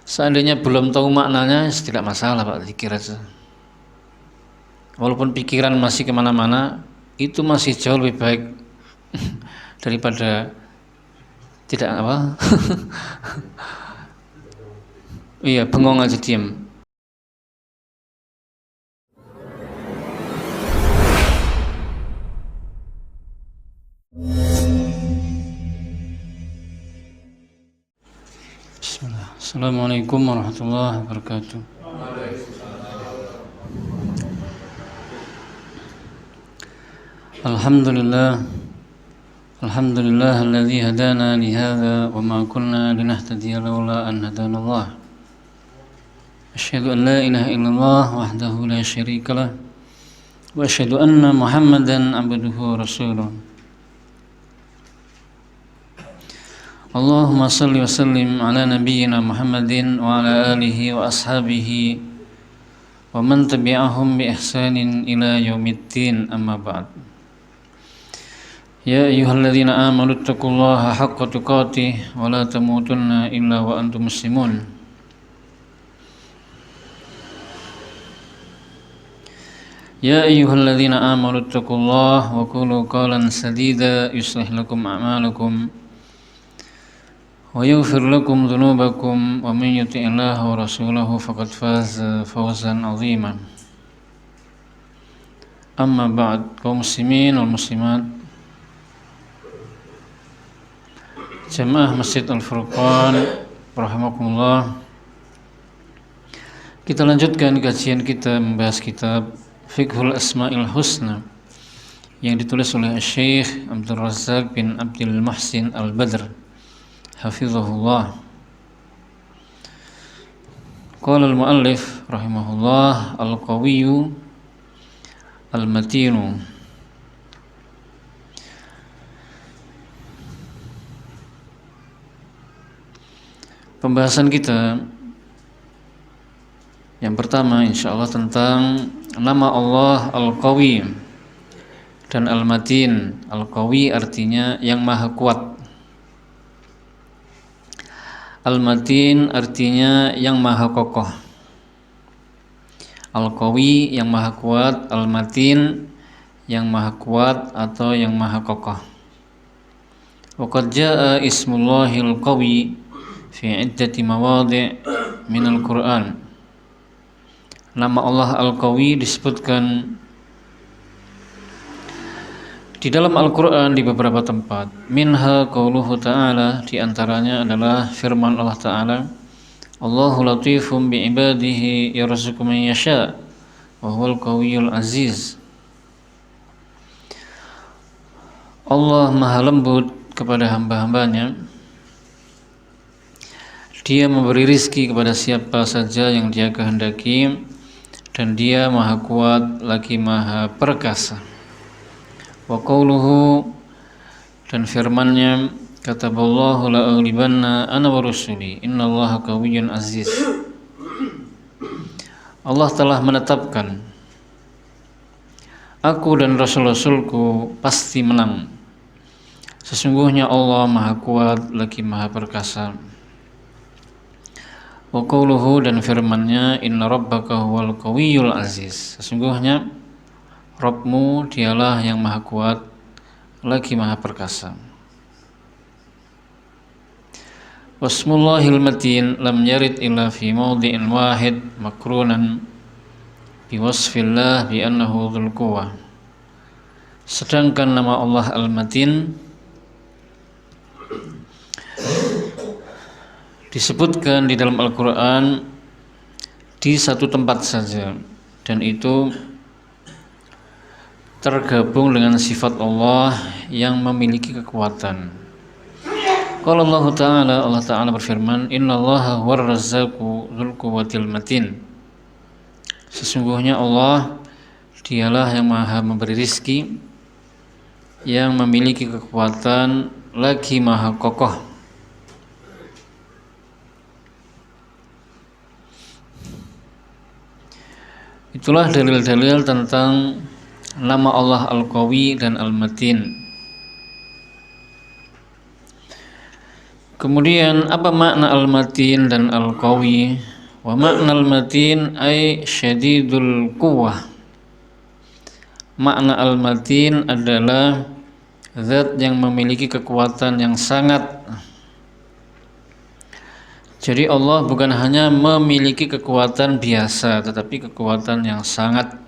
Seandainya belum tahu maknanya, tidak masalah Pak, zikir aja. Walaupun pikiran masih kemana-mana, itu masih jauh lebih baik daripada tidak apa. Iya, bengong aja diam. Bismillah. Assalamualaikum warahmatullahi wabarakatuh. Alhamdulillah. Alhamdulillah alladzi hadana li hadza wa ma kunna linahtadiya laula an hadana Allah. Asyhadu an la ilaha illallah wahdahu la syarika lah wa asyhadu anna Muhammadan abduhu wa rasuluh. Allahumma salli wa sallim ala nabiyyina Muhammadin wa ala alihi wa ashabihi wa man tabi'ahum bi ihsanin ila yaumiddin, amma ba'd. Ya ayyuhalladzina amanu taqullaha haqqa tuqatih wa la tamutunna illa wa antum muslimun. Ya ayyuhalladzina amanu taqullaha wa qulu qawlan sadida yuslih lakum a'malakum wa yaghfir lakum dhunubakum wa man yuti'illaha wa rasulahu faqad faza fawzan 'azima. Amma ba'd, kaum muslimin wal muslimat, jamaah Masjid Al-Furqan rahimakumullah. Kita lanjutkan kajian kita membahas kitab Fiqhul Asma'il Husna yang ditulis oleh Syekh Abdul Razzaq bin Abdul Muhsin Al-Badr hafizahullah. Qala al-muallif rahimahullah al-qawiyyu al-matinu. Pembahasan kita yang pertama insyaallah tentang nama Allah Al-Qawi dan Al-Matin. Al-Qawi artinya yang maha kuat, Al-Matin artinya yang maha kokoh. Al-Qawi yang maha kuat, Al-Matin yang maha kuat atau yang maha kokoh. Wa qad jaa ismullahil qawi fi iddati mawadhi' min al-Qur'an. Nama Allah Al-Qawi disebutkan di dalam Al-Quran di beberapa tempat. Minha qauluhu ta'ala, di antaranya adalah firman Allah Ta'ala, Allahu latifum bi'ibadihi yarzuqu man yasha wa huwal qawiyyul aziz. Allah maha lembut kepada hamba-hambanya, Dia memberi rizki kepada siapa saja yang Dia kehendaki, dan Dia maha kuat lagi maha perkasa. Wa qawluhu, dan firman-Nya, kataballahu la aghlibanna ana wa rusuli innallaha qawiyyun aziz. Allah telah menetapkan, aku dan rasul-rasulku pasti menang. Sesungguhnya Allah maha kuat lagi maha perkasa. Wa qawluhu, dan firman-Nya, inna rabbaka huwal qawiyyul aziz. Sesungguhnya Rabbmu dialah yang maha kuat lagi maha perkasa. Wasmullahil matin lam yarid illa fi mawdi'in wahid makrunan biwasfillah bi annahu dzul quwwah. Sedangkan nama Allah Al-Matin disebutkan di dalam Al-Quran di satu tempat saja, dan itu tergabung dengan sifat Allah yang memiliki kekuatan. Qala Allah Ta'ala, Allah Ta'ala berfirman, innallaha huwar razzaqu dzul quwwatil matin. Sesungguhnya Allah dialah yang maha memberi rizki, yang memiliki kekuatan lagi maha kokoh. Itulah dalil-dalil tentang nama Allah Al-Qawi dan Al-Matin. Kemudian apa makna al-matin dan al-qawi? Wa makna al-matin ay syadidul quwwah. Makna al-matin adalah zat yang memiliki kekuatan yang sangat. Jadi Allah bukan hanya memiliki kekuatan biasa, tetapi kekuatan yang sangat.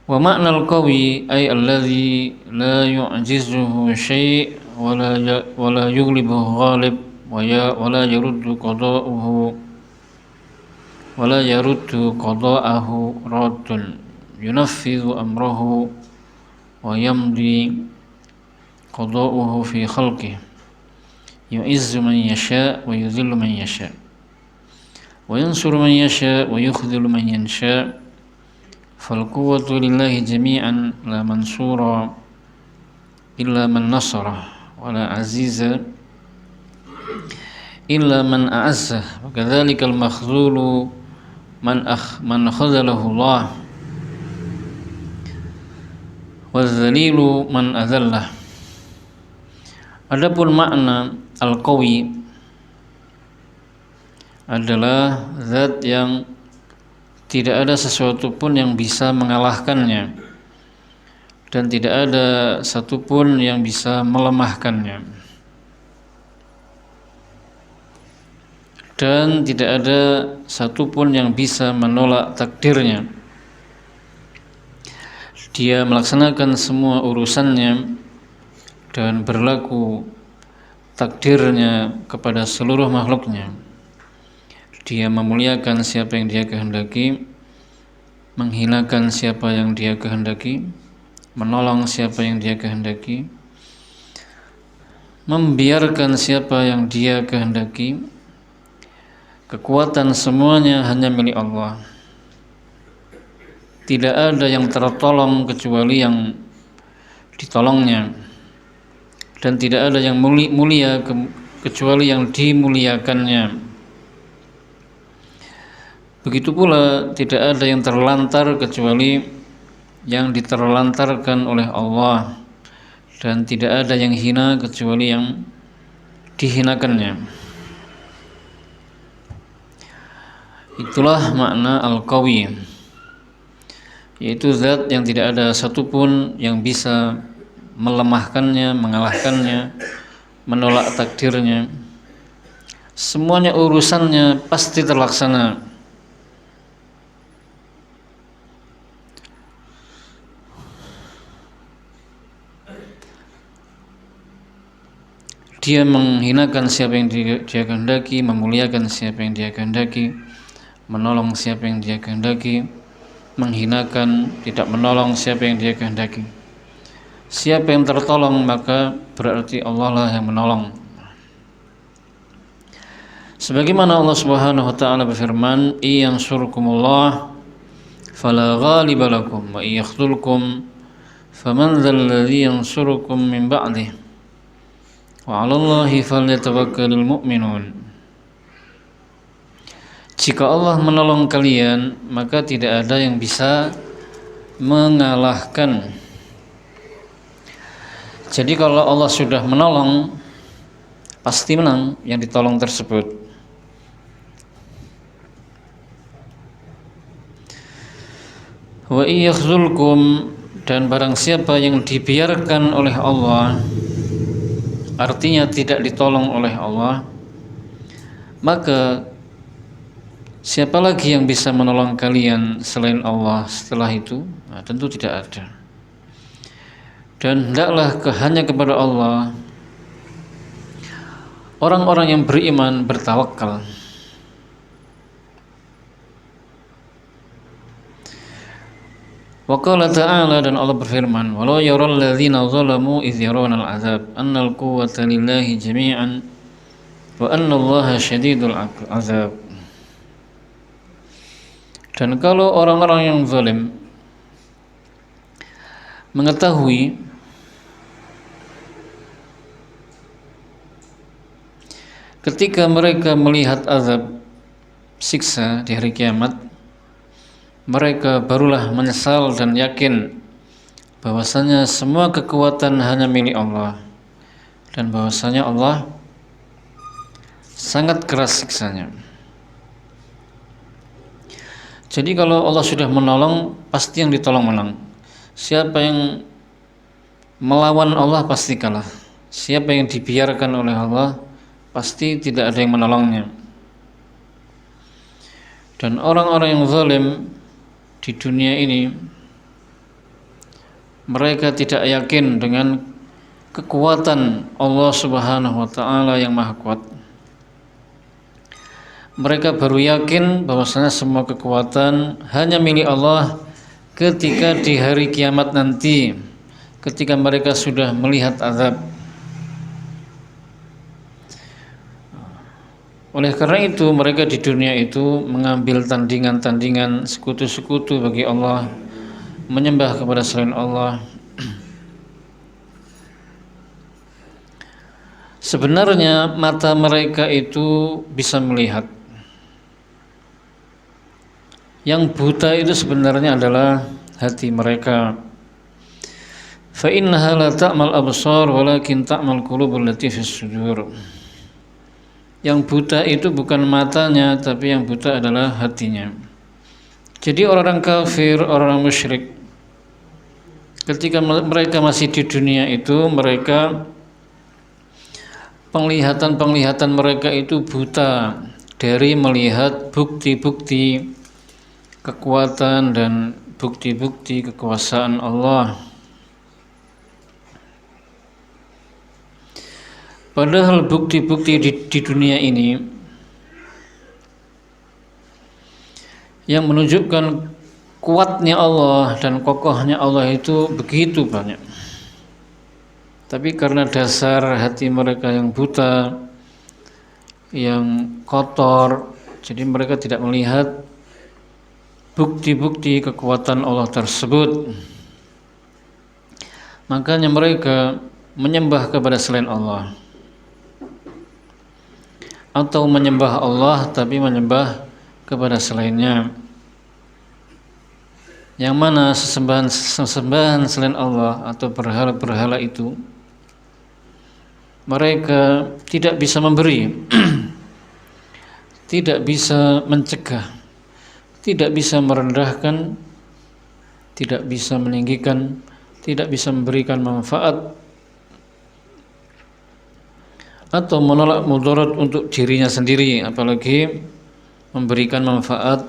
Wa makna al-qawi ay alladhi la yu'jizuhu syai' wa la yughlibuhu ghalib wa la yaruddu qada'uhu wa la yaruddu qada'ahu raddun yunaffidhu amrahu wa yamdi qada'uhu fi khalqihi yu'izzu man yasha' wa yudhillu man yasha' wa yansuru man yasha' wa yukhdhilu man yasha'. فالقوة لله جميعا لا منصورا إلا من نصره ولا عزيز إلا من أعزه وكذلك المخذول من خذله الله والذليل من أذله. Adapun makna al-qawi adalah zat yang tidak ada sesuatu pun yang bisa mengalahkannya dan tidak ada satupun yang bisa melemahkannya dan tidak ada satupun yang bisa menolak takdirnya. Dia melaksanakan semua urusannya dan berlaku takdirnya kepada seluruh makhluknya. Dia memuliakan siapa yang dia kehendaki, menghinakan siapa yang dia kehendaki, menolong siapa yang dia kehendaki, membiarkan siapa yang dia kehendaki. Kekuatan semuanya hanya milik Allah. Tidak ada yang tertolong kecuali yang ditolongnya, dan tidak ada yang mulia kecuali yang dimuliakannya. Begitu pula tidak ada yang terlantar kecuali yang diterlantarkan oleh Allah, dan tidak ada yang hina kecuali yang dihinakannya. Itulah makna al-qawi, yaitu zat yang tidak ada satupun yang bisa melemahkannya, mengalahkannya, menolak takdirnya. Semuanya urusannya pasti terlaksana. Dia menghinakan siapa yang dia kehendaki, memuliakan siapa yang dia kehendaki, menolong siapa yang dia kehendaki, menghinakan, tidak menolong siapa yang dia kehendaki. Siapa yang tertolong maka berarti Allah lah yang menolong. Sebagaimana Allah Subhanahu wa taala berfirman, "Iyansurkumullah fala ghaliba lakum wa iyakhzulkum faman dzal ladzi yansurukum min ba'dihi wa 'alallahi falyatawakkalul mu'minun." Jika Allah menolong kalian, maka tidak ada yang bisa mengalahkan. Jadi kalau Allah sudah menolong, pasti menang yang ditolong tersebut. Wa iyakhzulkum, dan barang siapa yang dibiarkan oleh Allah, artinya tidak ditolong oleh Allah, maka siapa lagi yang bisa menolong kalian selain Allah setelah itu? Nah, tentu tidak ada. Dan hendaklah hanya kepada Allah orang-orang yang beriman bertawakal. Wa qala ta'ala, dan Allah berfirman, walau yaral ladzina zalamu idh yarawna al-'adzab annal quwwata lillahi jami'an wa anna Allaha syadidul 'adzab. Dan kalau orang-orang yang zalim mengetahui ketika mereka melihat azab, siksa di hari kiamat, mereka barulah menyesal dan yakin bahwasanya semua kekuatan hanya milik Allah dan bahwasanya Allah sangat keras siksanya. Jadi kalau Allah sudah menolong, pasti yang ditolong menang. Siapa yang melawan Allah pasti kalah. Siapa yang dibiarkan oleh Allah pasti tidak ada yang menolongnya. Dan orang-orang yang zalim di dunia ini, mereka tidak yakin dengan kekuatan Allah Subhanahu wa taala yang Maha Kuat. Mereka baru yakin bahwasanya semua kekuatan hanya milik Allah ketika di hari kiamat nanti, ketika mereka sudah melihat azab. Oleh karena itu mereka di dunia itu mengambil tandingan-tandingan sekutu-sekutu bagi Allah, menyembah kepada selain Allah. Sebenarnya mata mereka itu bisa melihat. Yang buta itu sebenarnya adalah hati mereka. Fa innaha la ta'mal absar walakin ta'mal qulubul lati fis sudur. Yang buta itu bukan matanya, tapi yang buta adalah hatinya. Jadi orang kafir, orang musyrik, ketika mereka masih di dunia itu, mereka penglihatan mereka itu buta dari melihat bukti-bukti kekuatan dan bukti-bukti kekuasaan Allah. Padahal bukti-bukti di dunia ini yang menunjukkan kuatnya Allah dan kokohnya Allah itu begitu banyak. Tapi karena dasar hati mereka yang buta, yang kotor, jadi mereka tidak melihat bukti-bukti kekuatan Allah tersebut. Makanya mereka menyembah kepada selain Allah, atau menyembah Allah tapi menyembah kepada selainnya. Yang mana sesembahan selain Allah atau berhala-berhala itu mereka tidak bisa memberi, tidak bisa mencegah, tidak bisa merendahkan, tidak bisa meninggikan, tidak bisa memberikan manfaat atau menolak mudarat untuk dirinya sendiri, apalagi memberikan manfaat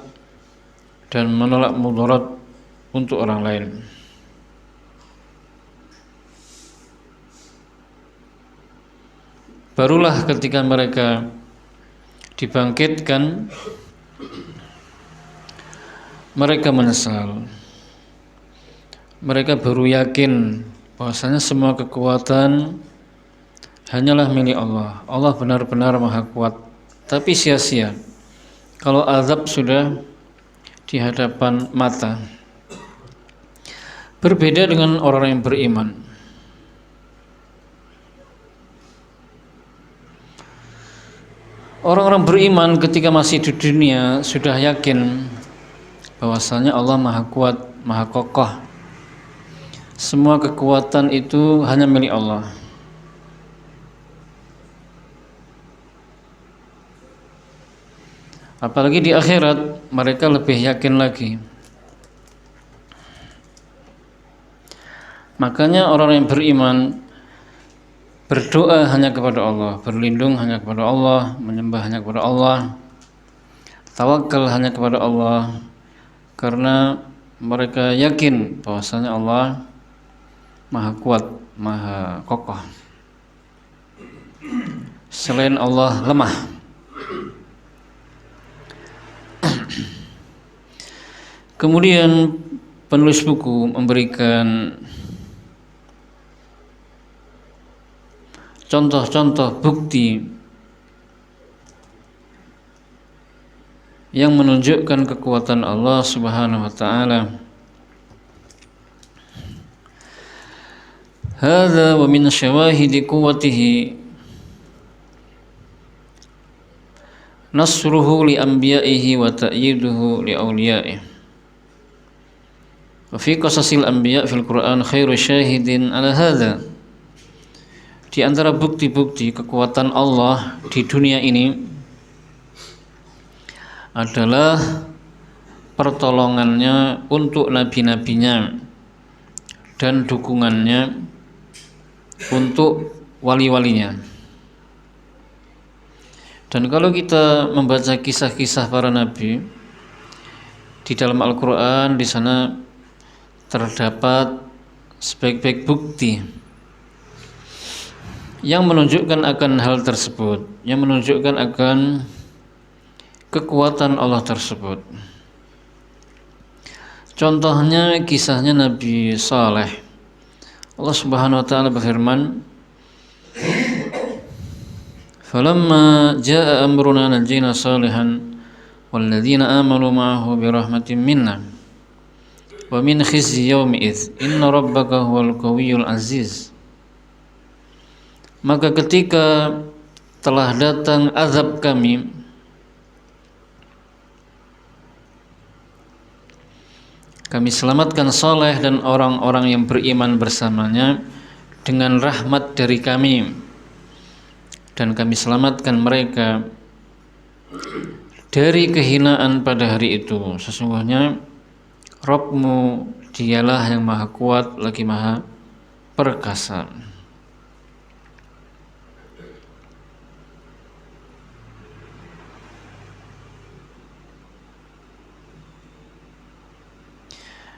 dan menolak mudarat untuk orang lain. Barulah ketika mereka dibangkitkan, mereka menyesal. Mereka baru yakin bahwasanya semua kekuatan hanyalah milik Allah. Allah benar-benar Maha Kuat. Tapi sia-sia kalau azab sudah di hadapan mata. Berbeda dengan orang yang beriman. Orang-orang beriman ketika masih di dunia sudah yakin bahwasanya Allah Maha Kuat, Maha Kokoh. Semua kekuatan itu hanya milik Allah. Apalagi di akhirat mereka lebih yakin lagi. Makanya orang yang beriman berdoa hanya kepada Allah, berlindung hanya kepada Allah, menyembah hanya kepada Allah, tawakal hanya kepada Allah, karena mereka yakin bahwasanya Allah Maha Kuat, Maha Kokoh. Selain Allah lemah. Kemudian penulis buku memberikan contoh-contoh bukti yang menunjukkan kekuatan Allah Subhanahu wa taala. Hadza wa min syawahidi quwwatihi nasruhu li anbiya'ihi wa ta'yiduhu li awliya'ihi. Wa fi qasasil anbiya fil Qur'an khairu syahidin ala hadza. Di antara bukti-bukti kekuatan Allah di dunia ini adalah pertolongannya untuk nabi-nabinya dan dukungannya untuk wali-walinya. Dan kalau kita membaca kisah-kisah para nabi di dalam Al-Quran, di sana terdapat sebaik-baik bukti yang menunjukkan akan hal tersebut, yang menunjukkan akan kekuatan Allah tersebut. Contohnya kisahnya Nabi Saleh. Allah Subhanahu wa taala berfirman, "Falamma jaa amruna najjina salihan walladzina amanu ma'ahu birahmatin minna wa min khizyi yaumi idz inna rabbaka huwal qawiyyul aziz." Maka ketika telah datang azab kami, kami selamatkan Saleh dan orang-orang yang beriman bersamanya dengan rahmat dari kami, dan kami selamatkan mereka dari kehinaan pada hari itu. Sesungguhnya Rabbmu dialah yang maha kuat lagi maha perkasa.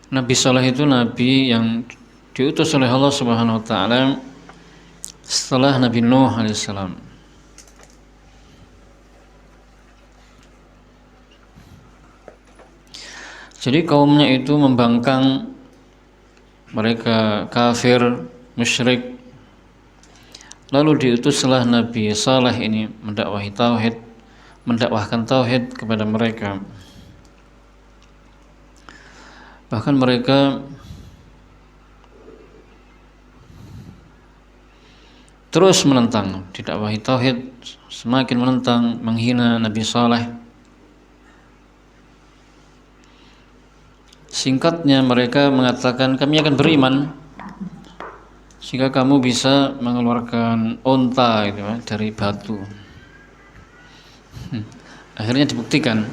Nabi Saleh itu nabi yang diutus oleh Allah Subhanahu wa taala setelah Nabi Nuh alaihissalam. Jadi kaumnya itu membangkang, mereka kafir, musyrik. Lalu diutuslah Nabi Saleh ini mendakwahkan tauhid kepada mereka. Bahkan mereka terus menentang, didakwahi tauhid, semakin menentang, menghina Nabi Saleh. Singkatnya mereka mengatakan, kami akan beriman jika kamu bisa mengeluarkan unta gitu, dari batu. Akhirnya dibuktikan.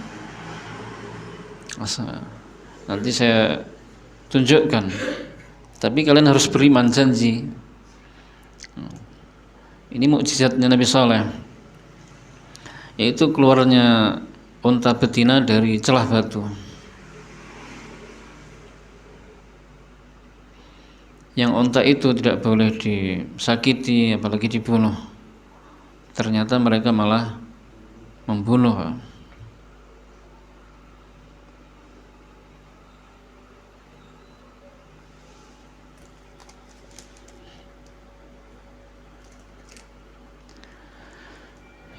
Nanti saya tunjukkan, tapi kalian harus beriman, janji. Ini mukjizatnya Nabi Saleh, yaitu keluarnya unta betina dari celah batu. Yang unta itu tidak boleh disakiti, apalagi dibunuh. Ternyata mereka malah membunuh.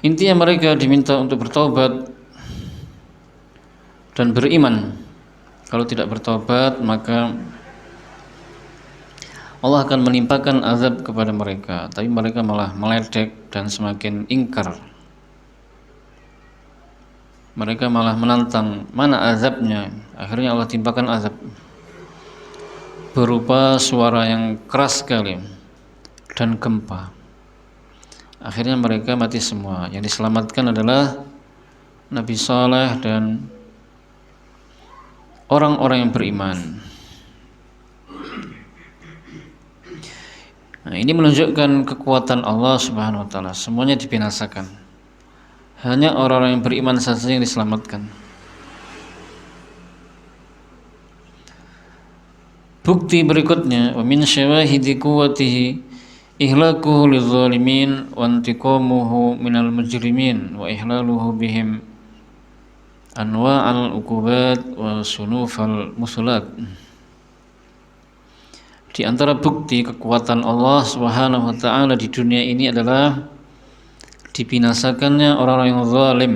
Intinya mereka diminta untuk bertobat dan beriman. Kalau tidak bertobat, maka Allah akan menimpakan azab kepada mereka. Tapi mereka malah meledek dan semakin ingkar. Mereka malah menantang, mana azabnya? Akhirnya Allah timpakan azab berupa suara yang keras sekali dan gempa. Akhirnya mereka mati semua. Yang diselamatkan adalah Nabi Saleh dan orang-orang yang beriman. Nah, ini menunjukkan kekuatan Allah Subhanahu wa taala. Semuanya dibinasakan. Hanya orang-orang yang beriman saja yang diselamatkan. Bukti berikutnya, wa min syawahidi quwwatihi ihlakuhu lizzalimin wa intiqamuhu minal mujrimin wa ihlaluhu bihim anwa'al uqubat wa sunufal musulat. Di antara bukti kekuatan Allah Subhanahu wa taala di dunia ini adalah dibinasakannya orang-orang yang zalim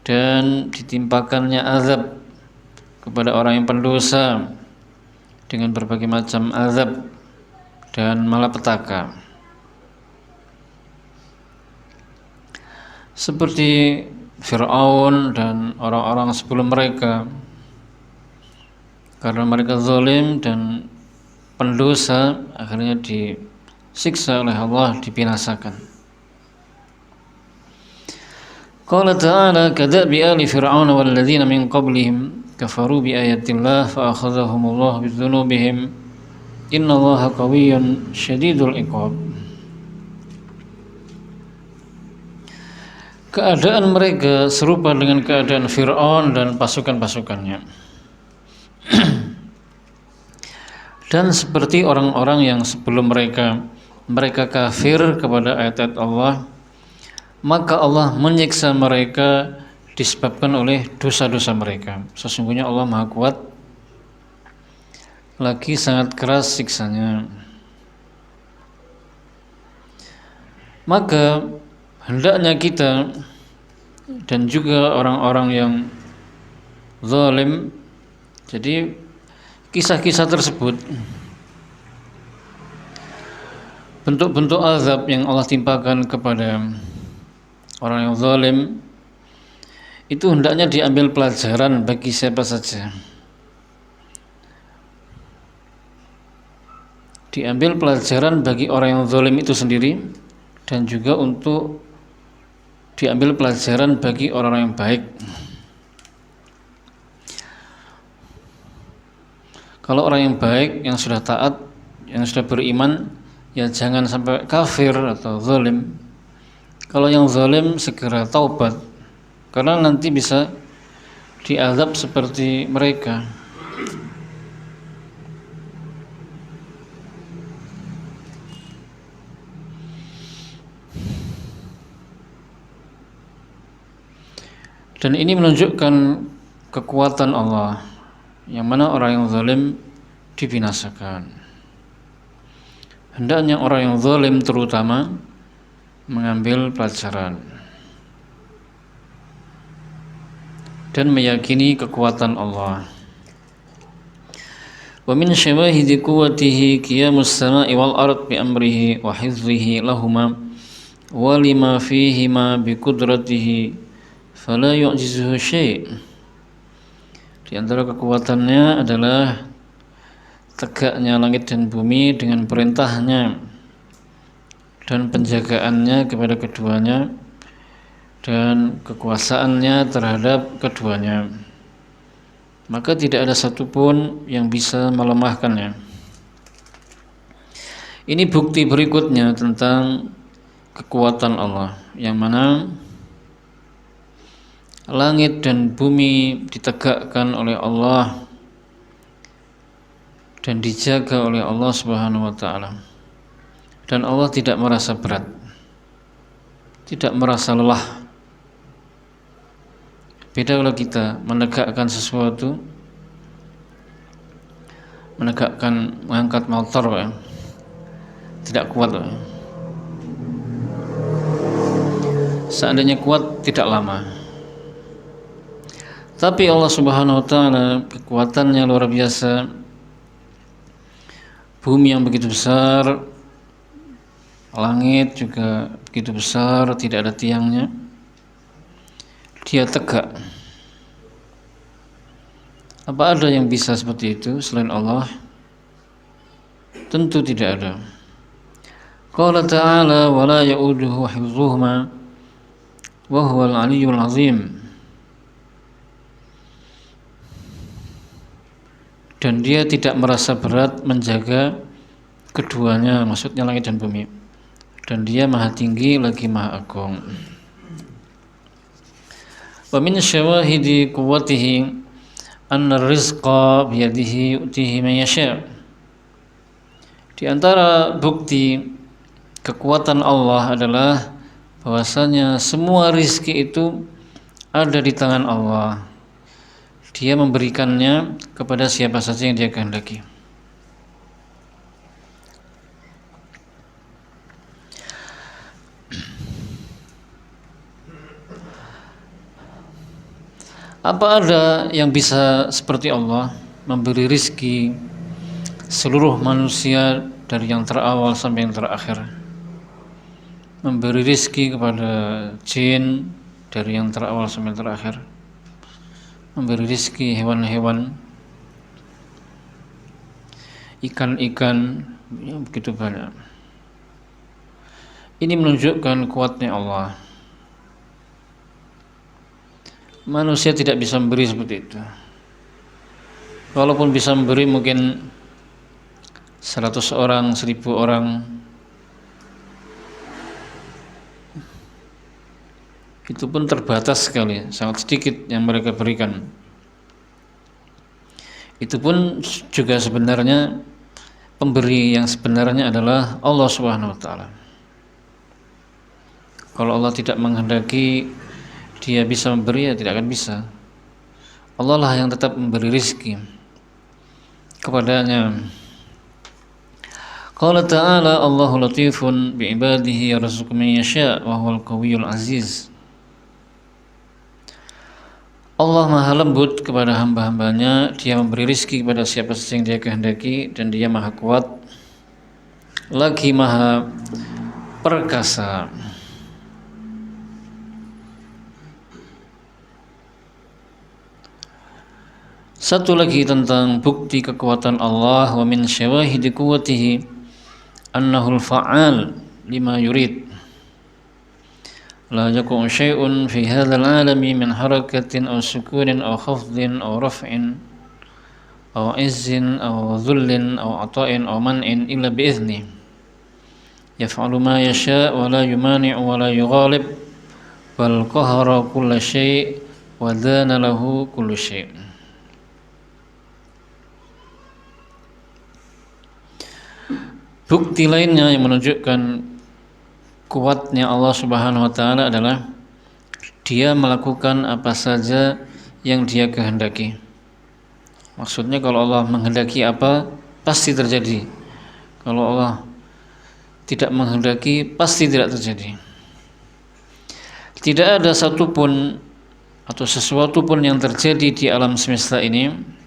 dan ditimpakannya azab kepada orang yang pendosa dengan berbagai macam azab dan malapetaka, seperti Fir'aun dan orang-orang sebelum mereka karena mereka zalim dan pendosa, akhirnya disiksa oleh Allah, dibinasakan. Qala ta'ala kadzabi ali fir'auna wal ladzina min qablihim kafaru bi ayatillah fa akhadhahumullahu bidzunubihim innallaha qawiyyun syadidul iqab. Keadaan mereka serupa dengan keadaan Fir'aun dan pasukan-pasukannya. Dan seperti orang-orang yang sebelum mereka kafir kepada ayat-ayat Allah, maka Allah menyiksa mereka disebabkan oleh dosa-dosa mereka. Sesungguhnya Allah Maha Kuat, lagi sangat keras siksanya. Maka hendaknya kita dan juga orang-orang yang zalim, jadi kisah-kisah tersebut, bentuk-bentuk azab yang Allah timpakan kepada orang yang zalim, itu hendaknya diambil pelajaran bagi siapa saja. Diambil pelajaran bagi orang yang zalim itu sendiri, dan juga untuk diambil pelajaran bagi orang-orang yang baik. Kalau orang yang baik, yang sudah taat, yang sudah beriman, ya jangan sampai kafir atau zalim. Kalau yang zalim segera taubat, karena nanti bisa diazab seperti mereka. Dan ini menunjukkan kekuatan Allah, yang mana orang yang zalim dibinasakan. Hendaknya orang yang zalim terutama mengambil pelajaran dan meyakini kekuatan Allah. Wa min syawahidi quwwatihi qiyamus sama'i wal ard bi amrihi wa hifdhihi lahuma wa lima fihima bi qudratihi fala yu'jizuhu syai'. Di antara kekuatannya adalah tegaknya langit dan bumi dengan perintahnya dan penjagaannya kepada keduanya dan kekuasaannya terhadap keduanya, maka tidak ada satupun yang bisa melemahkannya. Ini bukti berikutnya tentang kekuatan Allah, yang mana langit dan bumi ditegakkan oleh Allah dan dijaga oleh Allah Subhanahu wa taala. Dan Allah tidak merasa berat, tidak merasa lelah. Beda kalau kita menegakkan sesuatu, mengangkat motor, tidak kuat. Seandainya kuat, tidak lama. Tapi Allah Subhanahu wa taala kekuatannya luar biasa. Bumi yang begitu besar, langit juga begitu besar, tidak ada tiangnya. Dia tegak. Apa ada yang bisa seperti itu selain Allah? Tentu tidak ada. Qala ta'ala wa la ya'uduhu hifdhuhuma wa huwal 'aliyyul 'azim. Dan dia tidak merasa berat menjaga keduanya, maksudnya langit dan bumi. Dan dia maha tinggi lagi maha agung. Wa min syawahidi quwwatihi anna rizqa biyadihi yu'tihi man yasha'. Di antara bukti kekuatan Allah adalah bahwasanya semua rizki itu ada di tangan Allah. Dia memberikannya kepada siapa saja yang dia kehendaki. Apa ada yang bisa seperti Allah memberi rizki seluruh manusia dari yang terawal sampai yang terakhir? Memberi rizki kepada jin dari yang terawal sampai yang terakhir, memberi rizki hewan-hewan, ikan-ikan, ya, begitu banyak. Ini menunjukkan kuatnya Allah. Manusia tidak bisa memberi seperti itu. Walaupun bisa memberi mungkin 100 orang, 1000 orang, itu pun terbatas sekali, sangat sedikit yang mereka berikan. Itu pun juga sebenarnya pemberi yang sebenarnya adalah Allah Subhanahu wa taala. Kalau Allah tidak menghendaki dia bisa memberi, ya tidak akan bisa. Allah lah yang tetap memberi rizki kepadanya. Qala ta'ala Allahu latifun bi'ibadihi yarzuqu man yasha' wa huwal qawiyyul aziz. Allah maha lembut kepada hamba-hambanya, dia memberi rizki kepada siapa saja yang dia kehendaki, dan dia maha kuat lagi maha perkasa. Satu lagi tentang bukti kekuatan Allah, wa min syawahidi quwwatihi annahul fa'al lima yurid. La yakun syai'un fi hadzal alami min harakatin aw sukunin aw khafdin aw raf'in aw izzin aw dhullin aw ata'in aw man'in illa bi idzni. Yaf'alu ma yasha' wa la yumani'u wa la yughalib bal qahara kulla syai' wa dana lahu kullu syai'. Bukti lainnya yang menunjukkan kuatnya Allah Subhanahu wa taala adalah dia melakukan apa saja yang dia kehendaki. Maksudnya kalau Allah menghendaki apa, pasti terjadi. Kalau Allah tidak menghendaki, pasti tidak terjadi. Tidak ada satupun atau sesuatu pun yang terjadi di alam semesta ini,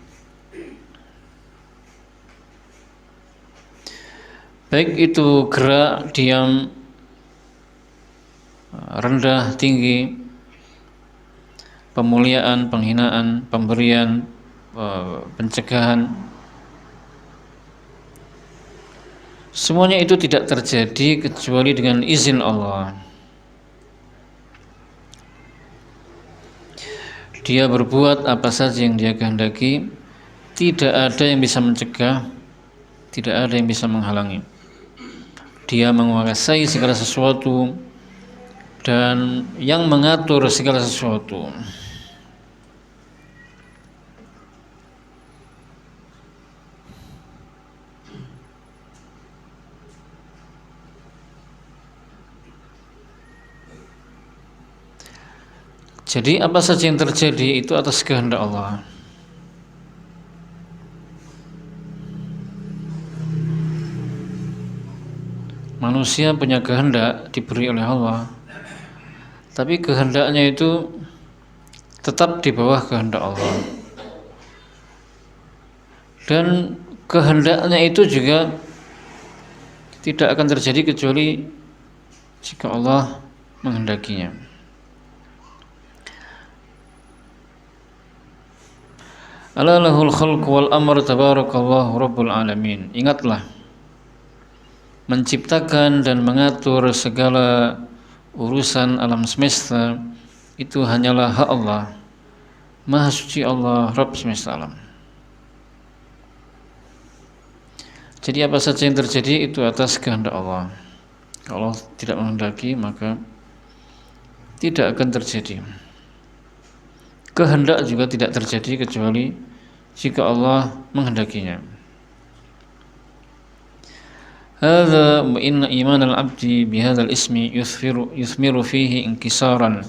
baik itu gerak, diam, rendah, tinggi, pemuliaan, penghinaan, pemberian, pencegahan, semuanya itu tidak terjadi kecuali dengan izin Allah. Dia berbuat apa saja yang dia kehendaki, tidak ada yang bisa mencegah, tidak ada yang bisa menghalangi. Dia menguasai segala sesuatu dan yang mengatur segala sesuatu. Jadi apa saja yang terjadi itu atas kehendak Allah. Manusia punya kehendak diberi oleh Allah, tapi kehendaknya itu tetap di bawah kehendak Allah. Dan kehendaknya itu juga tidak akan terjadi kecuali jika Allah menghendakinya. Ala lahul khalqu wal amr tabarakallahu rabbul alamin. Ingatlah, menciptakan dan mengatur segala urusan alam semesta itu hanyalah hak Allah. Maha suci Allah, Rabb semesta alam. Jadi apa saja yang terjadi itu atas kehendak Allah. Kalau Allah tidak menghendaki, maka tidak akan terjadi. Kehendak juga tidak terjadi kecuali jika Allah menghendakinya. Hadza wa inna iman al-'abdi bihadzal ismi yuthmiru fihi inkisaran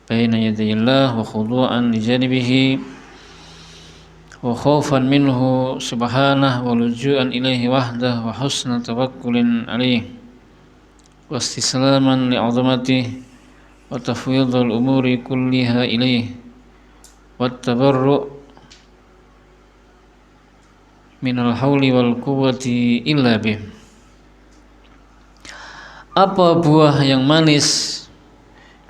baina yaday Allah wa khudu'an li janibihi wa khaufan minhu subhanahu wa luju'an ilaihi wahdahu wa husna tawakkulin alaihi wa istislaman li 'azamatihi wa tafwidul umuri kulliha ilaihi wa tabarru' minal hauli wal quwwati illa bih. Apa buah yang manis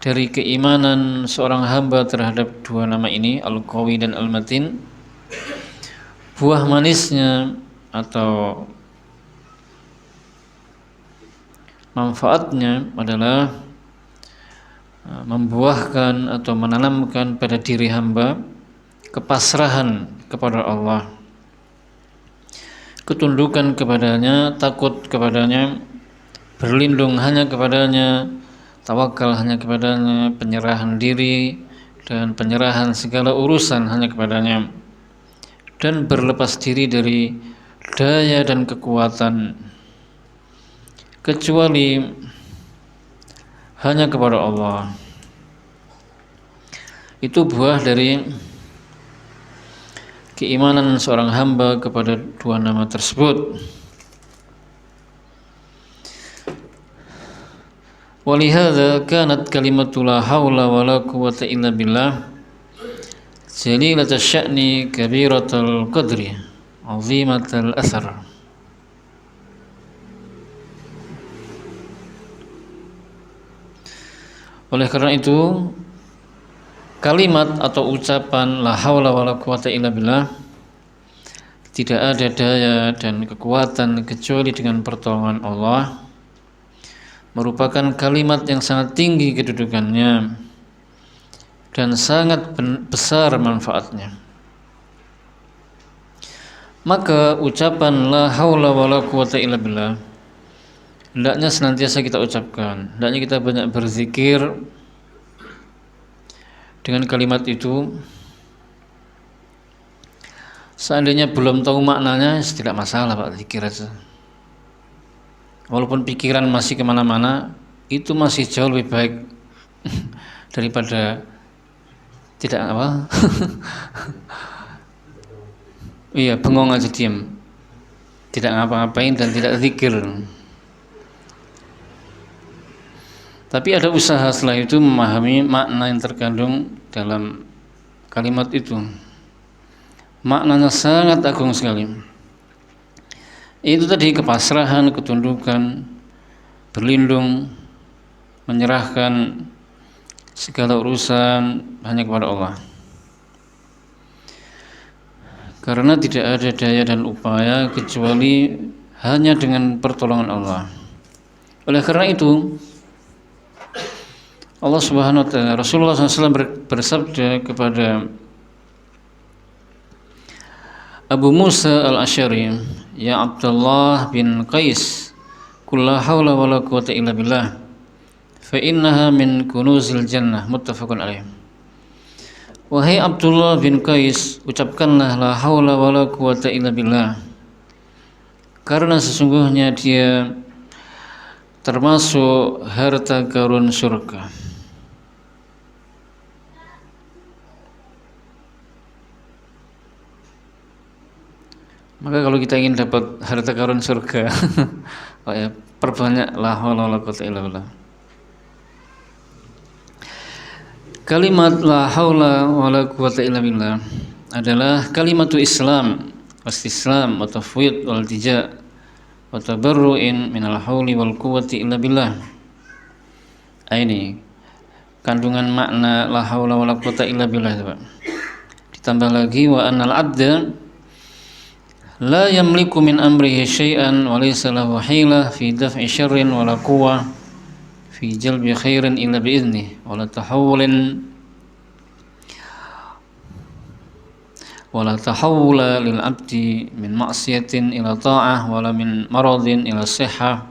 dari keimanan seorang hamba terhadap dua nama ini, Al-Qawi dan Al-Matin? Buah manisnya atau manfaatnya adalah membuahkan atau menanamkan pada diri hamba kepasrahan kepada Allah, ketundukan kepadanya, takut kepadanya, berlindung hanya kepadanya, tawakal hanya kepadanya, penyerahan diri dan penyerahan segala urusan hanya kepadanya, dan berlepas diri dari daya dan kekuatan kecuali hanya kepada Allah. Itu buah dari keimanan seorang hamba kepada dua nama tersebut. Walihada kanat kalimatu la haula wala quwwata illa billah jalilatul sya'ni kabiratul qadri azimatul athar. Oleh karena itu, kalimat atau ucapan la haula wala quwwata illa billah, tidak ada daya dan kekuatan kecuali dengan pertolongan Allah, merupakan kalimat yang sangat tinggi kedudukannya dan sangat besar manfaatnya. Maka ucapan la haula wala quwwata illa billah hendaknya senantiasa kita ucapkan, hendaknya kita banyak berzikir dengan kalimat itu. Seandainya belum tahu maknanya, tidak masalah Pak, zikir aja. Walaupun pikiran masih kemana-mana, itu masih jauh lebih baik daripada tidak apa. Iya, bengong aja diam, tidak ngapa-ngapain dan tidak zikir. Tapi ada usaha setelah itu memahami makna yang terkandung dalam kalimat itu. Maknanya sangat agung sekali. Itu tadi kepasrahan, ketundukan, berlindung, menyerahkan segala urusan hanya kepada Allah. Karena tidak ada daya dan upaya kecuali hanya dengan pertolongan Allah. Oleh karena itu, Allah Subhanahu wa taala, Rasulullah SAW bersabda kepada Abu Musa al-Asy'ari, "Ya Abdullah bin Qais, qul la haula wala quwwata illa billah, fa innaha min kunuzil jannah." Muttafaqun alaih. Wahai Abdullah bin Qais, ucapkanlah la haula wala quwwata illa billah, karena sesungguhnya dia termasuk harta karun surga. Maka kalau kita ingin dapat harta karun surga, oh ya, perbanyak la haula wala quwwata illa billah. Kalimat la haula wala quwwata illa billah adalah kalimatul Islam, wastislam, wa tafwid wal tija, wa tabarru'in minal hauli wal quwwati illa billah. Ini kandungan makna la haula wala quwwata illa billah. Ditambah lagi wa annal abda la yamliku min amrihi syai'an wa laysa lahu hilah fi daf'i syarrin wa la quwwah fi jalbi khairin illa bi'idnih wa la tahawula lil abdi min ma'siyatin ila ta'ah wa la min maradin ila sihhah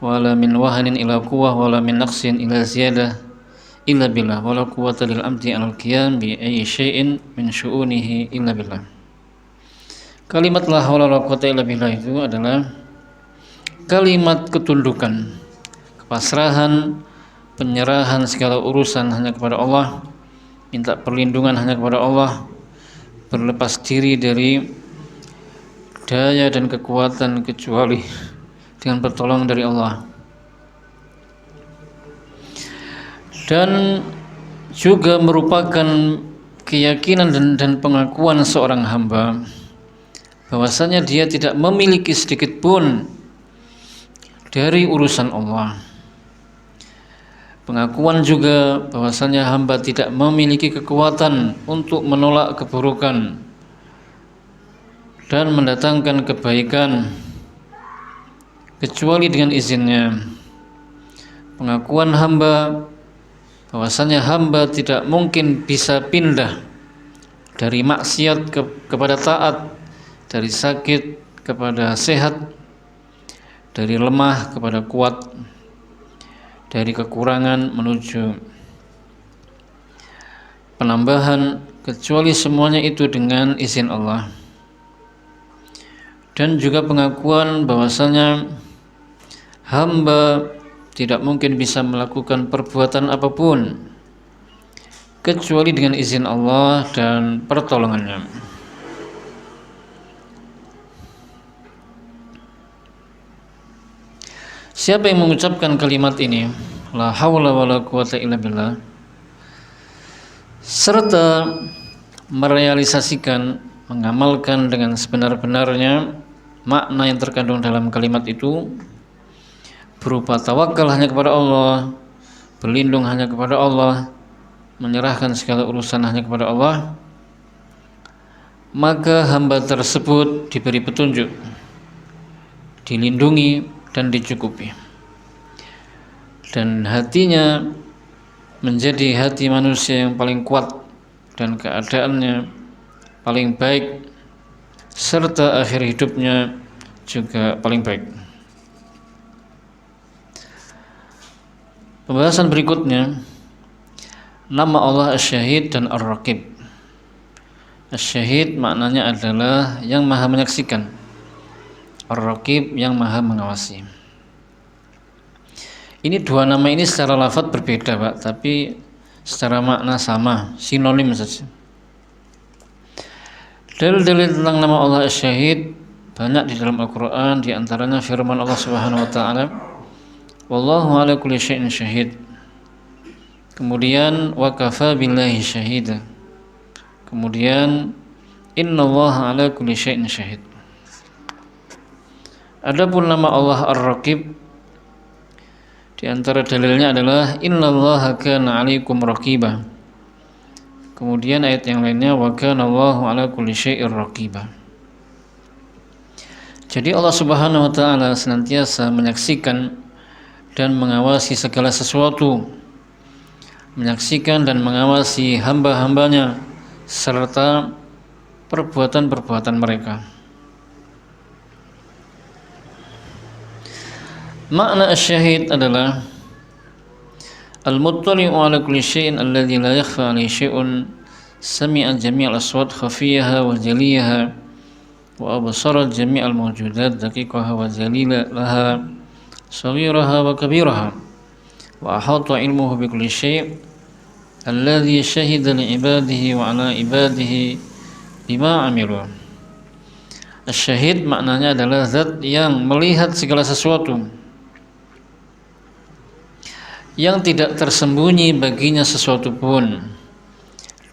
wa la min wahanin ila quwwah wa la min naqsin ila ziyadah illa billah wa la quwwata lil abdi al qiyam bi ayyi syai'in min syu'unihi illa billah. Kalimat la haula wala quwwata illa billah itu adalah kalimat ketundukan, kepasrahan, penyerahan segala urusan hanya kepada Allah, minta perlindungan hanya kepada Allah, berlepas diri dari daya dan kekuatan kecuali dengan pertolongan dari Allah. Dan juga merupakan keyakinan dan pengakuan seorang hamba bahwasanya dia tidak memiliki sedikit pun dari urusan Allah. Pengakuan juga bahwasanya hamba tidak memiliki kekuatan untuk menolak keburukan dan mendatangkan kebaikan kecuali dengan izinnya. Pengakuan hamba bahwasanya hamba tidak mungkin bisa pindah dari maksiat kepada taat, dari sakit kepada sehat, dari lemah kepada kuat, dari kekurangan menuju penambahan, kecuali semuanya itu dengan izin Allah. Dan juga pengakuan bahwasanya hamba tidak mungkin bisa melakukan perbuatan apapun kecuali dengan izin Allah dan pertolongannya. Siapa yang mengucapkan kalimat ini, la haula wala quwata illa billah, serta merealisasikan, mengamalkan dengan sebenar-benarnya makna yang terkandung dalam kalimat itu, berupa tawakal hanya kepada Allah, berlindung hanya kepada Allah, menyerahkan segala urusan hanya kepada Allah, maka hamba tersebut diberi petunjuk, dilindungi dan dicukupi, dan hatinya menjadi hati manusia yang paling kuat dan keadaannya paling baik, serta akhir hidupnya juga paling baik. Pembahasan berikutnya, nama Allah Asy-Syahid dan Ar-Raqib. Asy-Syahid maknanya adalah yang maha menyaksikan, Ar-Raqib yang maha mengawasi. Ini dua nama ini secara lafadz berbeda, Pak, tapi secara makna sama, sinonim saja. Dalil-dalil tentang nama Allah Asy-Syahid banyak di dalam Al-Quran, di antaranya firman Allah Subhanahu wa ta'ala, wallahu ala kulli syai'in syahid. Kemudian wa kafa billahi syahida. Kemudian innallaha ala kulli syai'in syahid. Adapun nama Allah Ar-Raqib, di antara dalilnya adalah innallaha kana 'alaikum raqiba. Kemudian ayat yang lainnya wa kana Allahu ala kulli syai'ir raqiba. Jadi Allah Subhanahu wa taala senantiasa menyaksikan dan mengawasi segala sesuatu, menyaksikan dan mengawasi hamba-hambanya serta perbuatan-perbuatan mereka. Makna asy-syahid adalah al-muttali'u ala kulli syai'in alladhi la yakhfa 'alaihi syai'un, sami'a jami'al aswat khafiyaha wa jaliyaha wa absara jami'al mawjudat daqiqaha wa zalilaha saghiraha wa kabiraha wa ahata ilmuhu bi kulli syai' alladhi syahida li ibadihi wa 'ala ibadihi bima 'amilu. Asy-syahid maknanya adalah zat yang melihat segala sesuatu, yang tidak tersembunyi baginya sesuatu pun.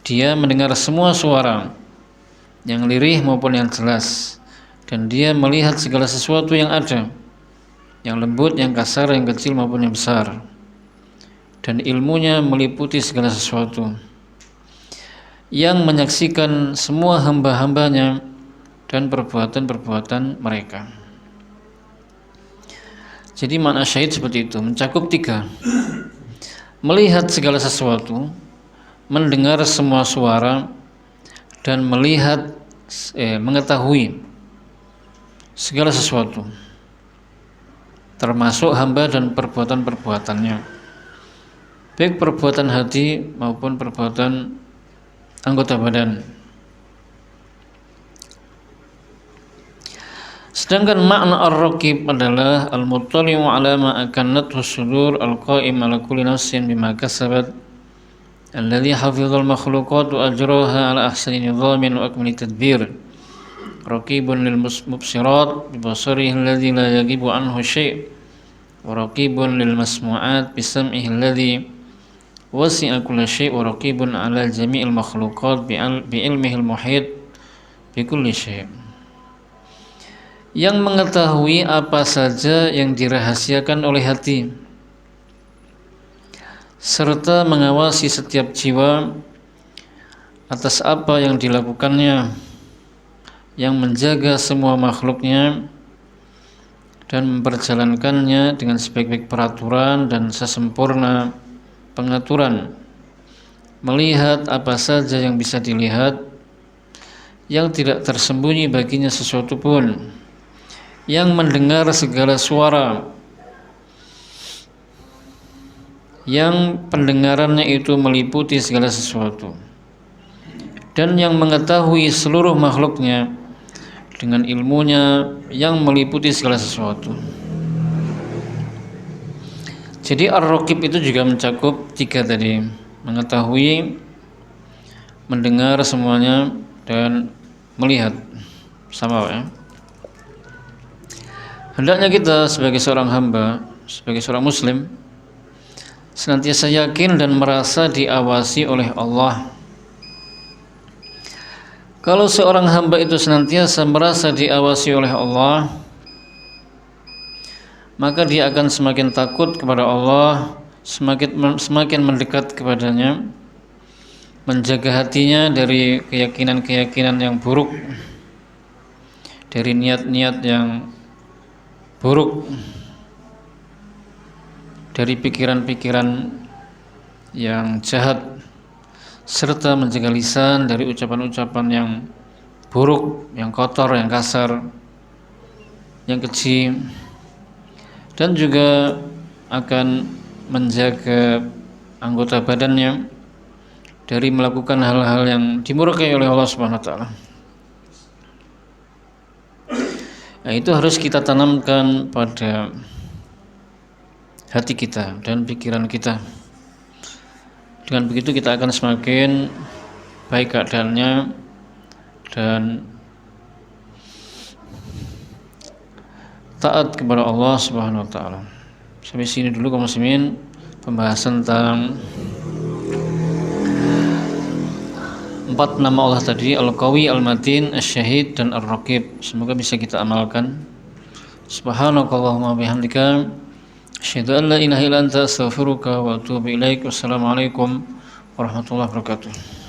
Dia mendengar semua suara, yang lirih maupun yang jelas, dan dia melihat segala sesuatu yang ada, yang lembut, yang kasar, yang kecil maupun yang besar, dan ilmunya meliputi segala sesuatu, yang menyaksikan semua hamba-hambanya dan perbuatan-perbuatan mereka. Jadi makna syahid seperti itu, mencakup tiga: melihat segala sesuatu, mendengar semua suara, dan mengetahui segala sesuatu, termasuk hamba dan perbuatan-perbuatannya, baik perbuatan hati maupun perbuatan anggota badan. Sedangkan makna ar-raqib adalah al-muttali'u 'ala ma akannathu sudur al-qa'im 'ala kulli nafsin bima kasabat alladhi hafizal makhluqat wa ajraha 'ala ahsani nidhamin wa akmali tadbir, raqibun lil mubsirat bi basarihi alladhi la yajibu anhu syai' wa raqibun lil masmu'at bi sam'ihi alladhi wasi'a kulla syai' wa raqibun 'ala jami'il makhluqat bi ilmihi al-muhit bi kulli syai', yang mengetahui apa saja yang dirahasiakan oleh hati, serta mengawasi setiap jiwa atas apa yang dilakukannya, yang menjaga semua makhluknya dan memperjalankannya dengan sebaik-baik peraturan dan sesempurna pengaturan, melihat apa saja yang bisa dilihat, yang tidak tersembunyi baginya sesuatu pun, yang mendengar segala suara, yang pendengarannya itu meliputi segala sesuatu, dan yang mengetahui seluruh makhluknya dengan ilmunya yang meliputi segala sesuatu. Jadi Ar-Raqib itu juga mencakup tiga tadi, mengetahui, mendengar semuanya, dan melihat. Sama ya. Hendaknya kita sebagai seorang hamba, sebagai seorang muslim, senantiasa yakin dan merasa diawasi oleh Allah. Kalau seorang hamba itu senantiasa merasa diawasi oleh Allah, maka dia akan semakin takut kepada Allah, semakin mendekat kepadanya, menjaga hatinya dari keyakinan-keyakinan yang buruk, dari niat-niat yang buruk, dari pikiran-pikiran yang jahat, serta menjaga lisan dari ucapan-ucapan yang buruk, yang kotor, yang kasar, yang keji, dan juga akan menjaga anggota badannya dari melakukan hal-hal yang dimurkai oleh Allah Subhanahu wa taala. Nah, itu harus kita tanamkan pada hati kita dan pikiran kita. Dengan begitu kita akan semakin baik keadaannya dan taat kepada Allah Subhanahu wa taala. Sampai sini dulu kaum muslimin pembahasan tentang 4 nama Allah tadi, Al-Qawi, Al-Matin, Asy-Syahid, dan Ar-Raqib. Semoga bisa kita amalkan. Subhanakallahumma bihamdika asyhadu an la ilaha illa anta astaghfiruka wa atubu ilaik. Wassalamualaikum warahmatullahi wabarakatuh.